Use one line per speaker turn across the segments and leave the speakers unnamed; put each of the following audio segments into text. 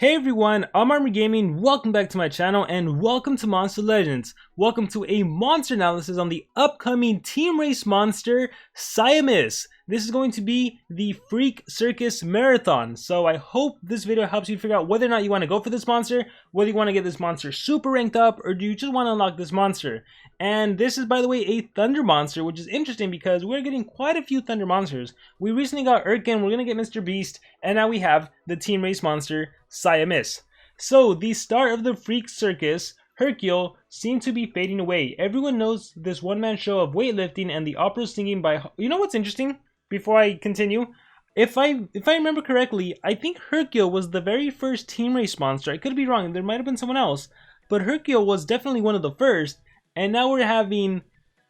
Hey everyone, I'm Armor Gaming, welcome back to my channel and welcome to Monster Legends. Welcome to a monster analysis on the upcoming team race monster, Siamiss. This is going to be the Freak Circus Marathon, so I hope this video helps you figure out whether or not you want to go for this monster, whether you want to get this monster super ranked up, or do you just want to unlock this monster. And this is, by the way, a Thunder monster, which is interesting because we're getting quite a few Thunder monsters. We recently got Erkin, we're going to get Mr. Beast, and now we have the team race monster, Siamiss. So, the start of the Freak Circus, Hercule, seemed to be fading away. Everyone knows this one-man show of weightlifting and the opera singing by... You know what's interesting? Before I continue, if I remember correctly, I think Hercule was the very first team race monster. I could be wrong, there might have been someone else, but Hercule was definitely one of the first, and now we're having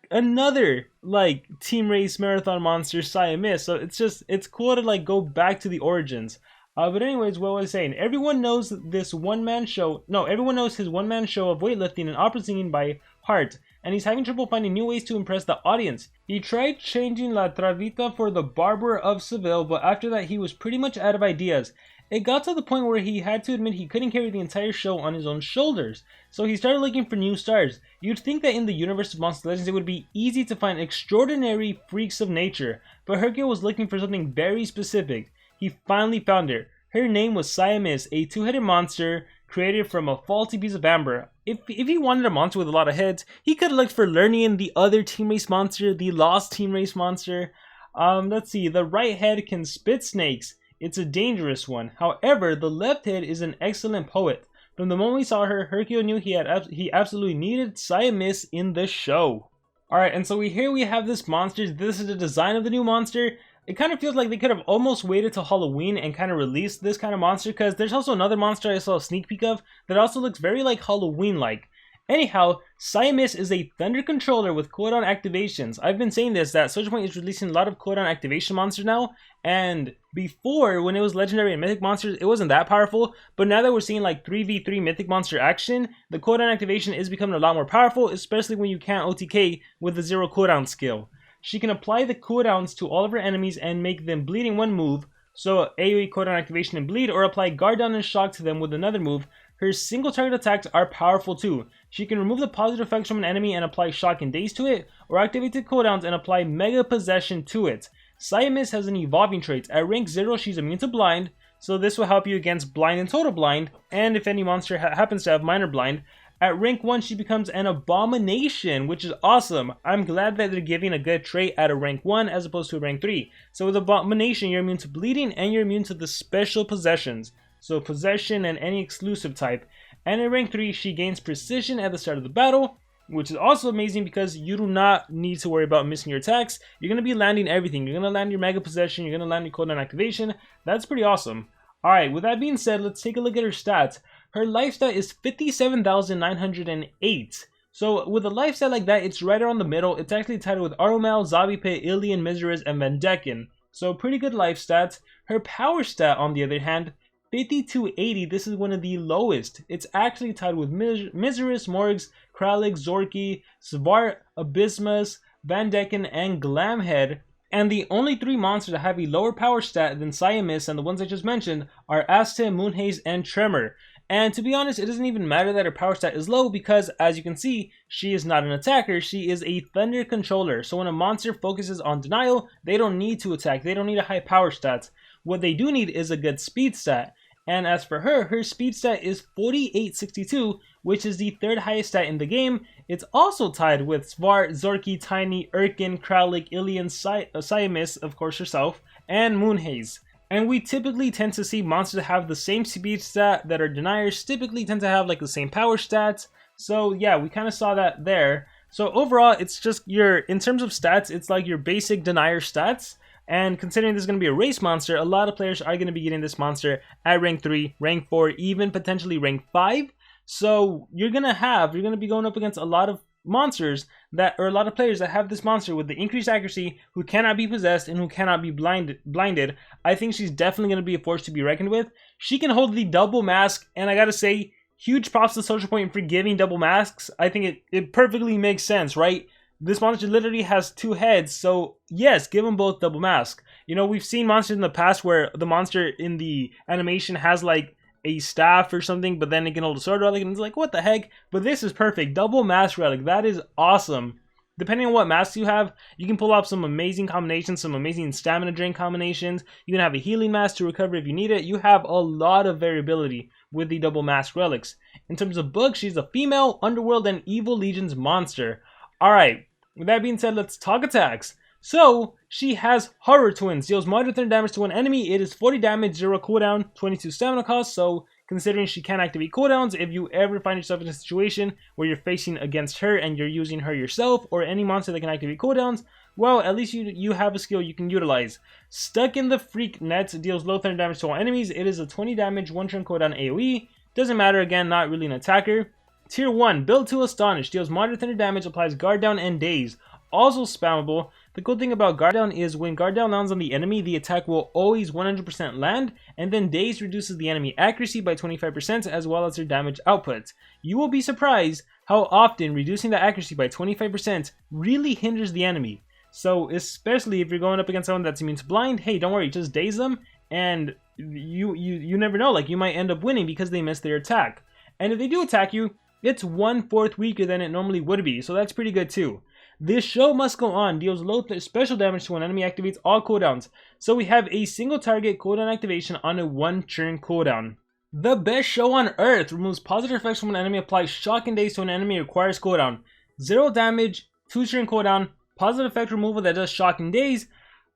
another like team race marathon monster, Siamiss. So it's cool to like go back to the origins. But anyways, what was I saying? Everyone knows this one-man show. No, everyone knows his one-man show of weightlifting and opera singing by heart, and he's having trouble finding new ways to impress the audience. He tried changing La Travita for the Barber of Seville, but after that he was pretty much out of ideas. It got to the point where he had to admit he couldn't carry the entire show on his own shoulders, so he started looking for new stars. You'd think that in the universe of Monster Legends it would be easy to find extraordinary freaks of nature, but Hercule was looking for something very specific. He finally found her. Her name was Siamiss, a two-headed monster created from a faulty piece of amber. If he wanted a monster with a lot of heads, he could have looked for Lernian, the other team race monster, the lost team race monster. Let's see, the right head can spit snakes. It's a dangerous one. However, the left head is an excellent poet. From the moment we saw her, Hercule knew he absolutely needed Siamiss in the show. Alright, and so here we have this monster. This is the design of the new monster. It kind of feels like they could have almost waited till Halloween and kind of released this kind of monster, because there's also another monster I saw a sneak peek of that also looks very like Halloween-like. Anyhow, Siamiss is a Thunder controller with cooldown activations. I've been saying this, that SocialPoint is releasing a lot of cooldown activation monsters now, and before, when it was legendary and mythic monsters, it wasn't that powerful, but now that we're seeing like 3v3 mythic monster action, the cooldown activation is becoming a lot more powerful, especially when you can't OTK with the zero cooldown skill. She can apply the cooldowns to all of her enemies and make them bleed in one move, so AoE cooldown activation and bleed, or apply guard down and shock to them with another move. Her single target attacks are powerful too. She can remove the positive effects from an enemy and apply shock and daze to it, or activate the cooldowns and apply mega possession to it. Siamiss has an evolving trait. At rank 0 she's immune to blind, so this will help you against blind and total blind, and if any monster happens to have minor blind. At rank 1, she becomes an abomination, which is awesome. I'm glad that they're giving a good trait at a rank 1 as opposed to a rank 3. So with abomination, you're immune to bleeding and you're immune to the special possessions. So possession and any exclusive type. And at rank 3, she gains precision at the start of the battle, which is also amazing because you do not need to worry about missing your attacks. You're going to be landing everything. You're going to land your mega possession, you're going to land your cooldown activation. That's pretty awesome. Alright, with that being said, let's take a look at her stats. Her life stat is 57,908. So with a life stat like that, it's right around the middle. It's actually tied with Aromel, Zavipé, Ilian, Miseris, and Vandecken. So pretty good life stats. Her power stat, on the other hand, 5280. This is one of the lowest. It's actually tied with Miseris, Morgs, Kralik, Zorki, Svar, Abysmus, Vandecken, and Glamhead. And the only three monsters that have a lower power stat than Siamiss and the ones I just mentioned are Asta, Moonhaze, and Tremor. And to be honest, it doesn't even matter that her power stat is low because, as you can see, she is not an attacker, she is a Thunder controller. So when a monster focuses on denial, they don't need to attack, they don't need a high power stat. What they do need is a good speed stat. And as for her, her speed stat is 4862, which is the third highest stat in the game. It's also tied with Svar, Zorki, Tiny, Erkin, Kralik, Ilian, Siamiss, of course herself, and Moonhaze. And we typically tend to see monsters that have the same speed stat that are deniers typically tend to have like the same power stats. So yeah, we kind of saw that there. So overall, it's just in terms of stats, it's like your basic denier stats. And considering this is going to be a race monster, a lot of players are going to be getting this monster at rank 3, rank 4, even potentially rank 5. So you're going to be going up against a lot of monsters that, or a lot of players that have this monster with the increased accuracy, who cannot be possessed and who cannot be blinded. I think she's definitely going to be a force to be reckoned with. She can hold the double mask, and I gotta say, huge props to SocialPoint for giving double masks. I think it perfectly makes sense, right? This monster literally has two heads, so yes, give them both double mask. You know, we've seen monsters in the past where the monster in the animation has like a staff or something, but then it can hold a sword relic, and it's like, what the heck? But this is perfect. Double mask relic. That is awesome. Depending on what masks you have, you can pull off some amazing combinations, some amazing stamina drain combinations. You can have a healing mask to recover if you need it. You have a lot of variability with the double mask relics. In terms of book, she's a female Underworld and Evil Legions monster. Alright, with that being said, let's talk attacks. So, she has Horror Twins, deals moderate damage to an enemy. It is 40 damage, 0 cooldown, 22 stamina cost. So, considering she can activate cooldowns, if you ever find yourself in a situation where you're facing against her and you're using her yourself, or any monster that can activate cooldowns, well, at least you have a skill you can utilize. Stuck in the Freak Nets, deals low thunder damage to all enemies. It is a 20 damage, 1 turn cooldown AoE. Doesn't matter, again, not really an attacker. Tier 1, built to Astonish, deals moderate thunder damage, applies guard down and daze. Also spammable. The cool thing about guard down is when guard down lands on the enemy, the attack will always 100% land, and then daze reduces the enemy accuracy by 25% as well as their damage output. You will be surprised how often reducing the accuracy by 25% really hinders the enemy. So especially if you're going up against someone that's immune to blind, hey, don't worry, just daze them, and you never know, like you might end up winning because they missed their attack. And if they do attack you, it's 1/4 weaker than it normally would be, so that's pretty good too. This show must go on, deals low special damage to an enemy, activates all cooldowns. So we have a single target cooldown activation on a 1 turn cooldown. The best show on earth, removes positive effects from an enemy, applies shock and daze to an enemy, requires cooldown. 0 damage, 2 turn cooldown, positive effect removal that does shock and daze.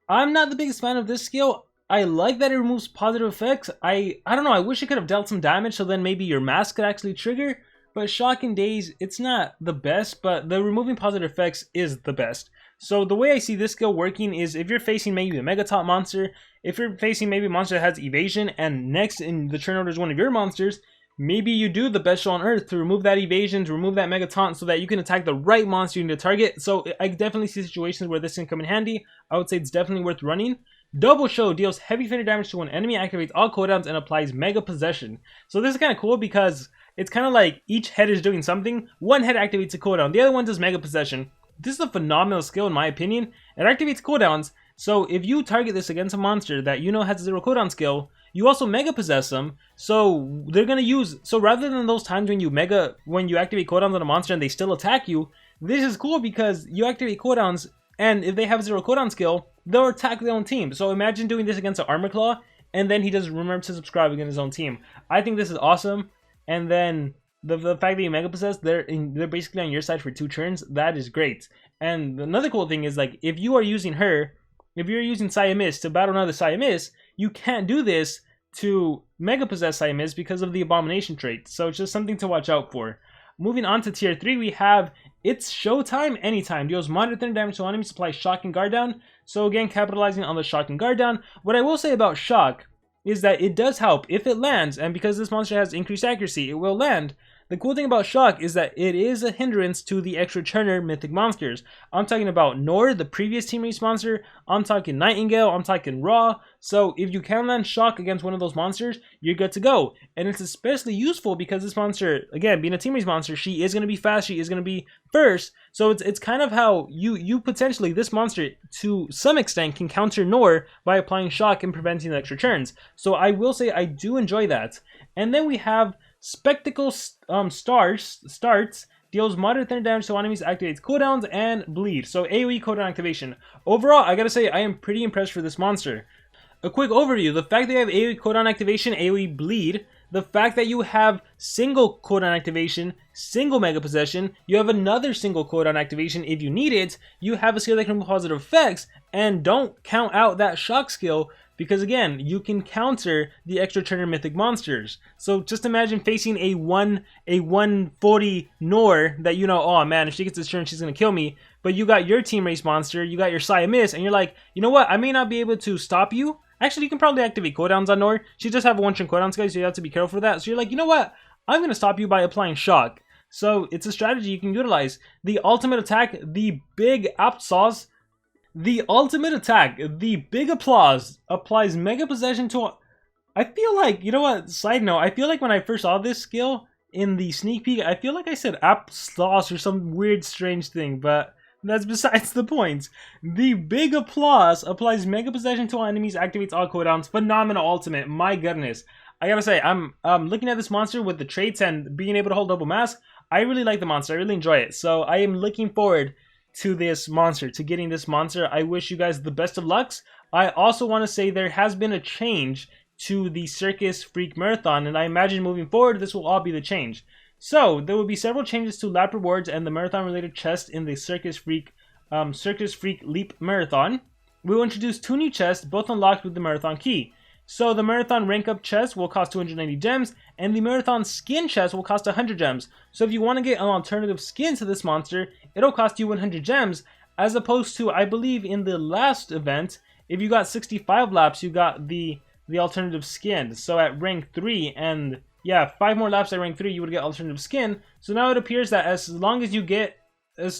I'm not the biggest fan of this skill. I like that it removes positive effects. I don't know, I wish it could have dealt some damage so then maybe your mask could actually trigger. But shock and daze, it's not the best, but the removing positive effects is the best. So the way I see this skill working is if you're facing maybe a mega top monster, if you're facing maybe a monster that has evasion, and next in the turn order is one of your monsters, maybe you do the best show on earth to remove that evasion, to remove that mega taunt so that you can attack the right monster you need to target. So I definitely see situations where this can come in handy. I would say it's definitely worth running. Double show, deals heavy thunder damage to an enemy, activates all cooldowns, and applies mega possession. So this is kind of cool because it's kind of like each head is doing something. One head activates a cooldown, the other one does mega possession. This is a phenomenal skill in my opinion. It activates cooldowns, so if you target this against a monster that you know has a 0 cooldown skill, you also mega possess them. So they're gonna use, so rather than those times when you activate cooldowns on a monster and they still attack you, this is cool because you activate cooldowns, and if they have a 0 cooldown skill, they'll attack their own team. So imagine doing this against an Armor Claw, and then he doesn't remember to subscribe against his own team. I think this is awesome. And then the fact that you mega possess, they're basically on your side for 2 turns. That is great. And another cool thing is, like, if you are using her, if you're using Siamiss to battle another Siamiss, you can't do this to mega possess Siamiss because of the abomination trait. So it's just something to watch out for. Moving on to tier 3, we have It's Showtime Anytime. Deals moderate thunder damage to enemies, supplies shock and guard down. So again, capitalizing on the shock and guard down. What I will say about shock is that it does help if it lands, and because this monster has increased accuracy, it will land. The cool thing about shock is that it is a hindrance to the extra turner mythic monsters. I'm talking about Nor, the previous team race monster. I'm talking Nightingale. I'm talking Raw. So if you can land shock against one of those monsters, you're good to go. And it's especially useful because this monster, again, being a team race monster, she is going to be fast. She is going to be first. So it's kind of how you potentially, this monster to some extent can counter Nor by applying shock and preventing the extra turns. So I will say I do enjoy that. And then we have Spectacle starts, deals moderate thunder damage to enemies, activates cooldowns, and bleed. So AoE cooldown activation. Overall, I gotta say, I am pretty impressed for this monster. A quick overview, the fact that you have AoE cooldown activation, AoE bleed, the fact that you have single cooldown activation, single mega possession, you have another single cooldown activation if you need it, you have a skill that can remove positive effects, and don't count out that shock skill, because again, you can counter the extra turner mythic monsters. So just imagine facing a 140 Nor that you know, oh man, if she gets this turn, she's gonna kill me. But you got your team race monster, you got your Siamiss, and you're like, you know what, I may not be able to stop you. Actually, you can probably activate cooldowns on Nor. She does have a 1 turn cooldown, guys, so you have to be careful for that. So you're like, you know what, I'm gonna stop you by applying shock. So it's a strategy you can utilize. The ultimate attack, the big applause. The ultimate attack, the big applause, applies mega possession to... I feel like, you know what, side note, I feel like when I first saw this skill in the sneak peek, I feel like I said applause or some weird strange thing, but that's besides the point. The big applause applies mega possession to all enemies, activates all cooldowns, phenomenal ultimate, my goodness. I gotta say, I'm looking at this monster with the traits and being able to hold double mask. I really like the monster. I really enjoy it. So I am looking forward to this monster, to getting this monster. I wish you guys the best of lucks. I also want to say there has been a change to the Circus Freak Marathon, and I imagine moving forward this will all be the change. So there will be several changes to lap rewards and the marathon related chests in the Circus Freak Leap Marathon. We will introduce 2 new chests, both unlocked with the marathon key. So the marathon rank up chest will cost 290 gems, and the marathon skin chest will cost 100 gems. So if you want to get an alternative skin to this monster, it'll cost you 100 gems, as opposed to, I believe in the last event, if you got 65 laps, you got the alternative skin. So at rank 3, and yeah, 5 more laps at rank 3, you would get alternative skin. So now it appears that as long as you get 10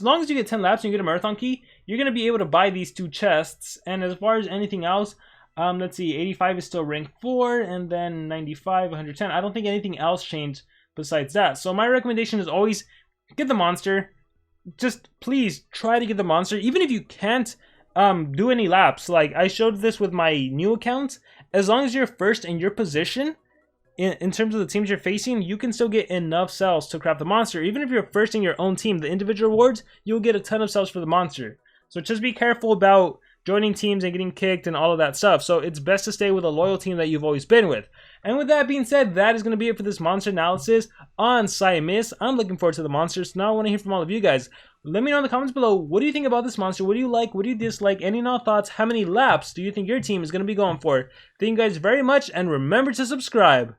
laps and you get a marathon key, you're going to be able to buy these 2 chests. And as far as anything else, let's see, 85 is still rank 4, and then 95, 110. I don't think anything else changed besides that. So my recommendation is always get the monster. Just please try to get the monster, even if you can't do any laps. Like I showed this with my new account. As long as you're first in your position, in terms of the teams you're facing, you can still get enough cells to craft the monster. Even if you're first in your own team, the individual rewards, you'll get a ton of cells for the monster. So just be careful about joining teams and getting kicked and all of that stuff. So it's best to stay with a loyal team that you've always been with. And with that being said, that is going to be it for this monster analysis on Siamiss. I'm looking forward to the monsters. Now I want to hear from all of you guys. Let me know in the comments below, what do you think about this monster? What do you like? What do you dislike? Any and all thoughts? How many laps do you think your team is going to be going for? Thank you guys very much, and remember to subscribe.